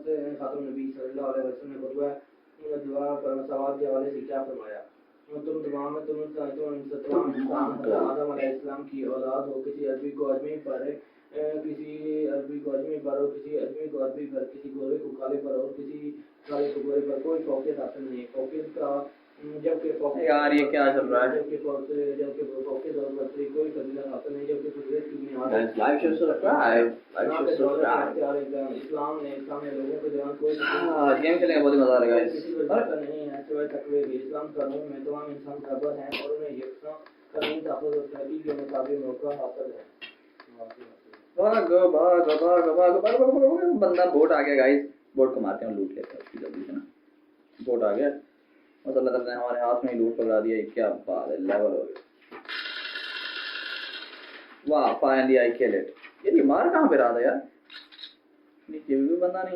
حضرت خاتم نبی صلی اللہ علیہ وسلم نے خطبہ دعا پر مساوات کے حوالے سے کیا فرمایا؟ تم تمام آدم علیہ السلام کی اولاد ہو، کسی عربی کو اجمی پر کسی عربی کو اجمی پر اور کسی اجمی کو عربی پر، کسی گورے کو کالے پر اور کسی کالے کو گورے پر، کوئی فوقیت حاصل نہیں. فوقیت کا جبکہ یار یہ کیا چل رہا ہے؟ جبکہ فوقیت اور برتری کوئی فضیلت حاصل نہیں، جبکہ فضیلت کی بنیاد لائک شیئر سبسکرائب اسلام نے لوگوں کے دوران کوئی گیم کھیلنے کا بہت مزہ آ رہا ہے کسی وجہ نہیں ہے سوائے تقوی کی. اسلام قانون میں تمام انسان برابر ہیں اور انہیں یکساں قانونی تحفظ اور تحقیق کے مطابق موقع حاصل ہے. بندہ بوٹ آ گیا گائز، بوٹ کو مارتے ہیں لوٹ لیتے ہیں اس کی جلدی سے نا. بوٹ آ گیا اور اللہ تعالیٰ نے ہمارے ہاتھ میں ہی لوٹ پکڑا دیا. کیا بات ہے، لیول ہو گیا. واہ فائنلی آئی کل اٹ. یہ مار کہاں پہ رہا تھا یار؟ نیچے بھی بندہ نہیں.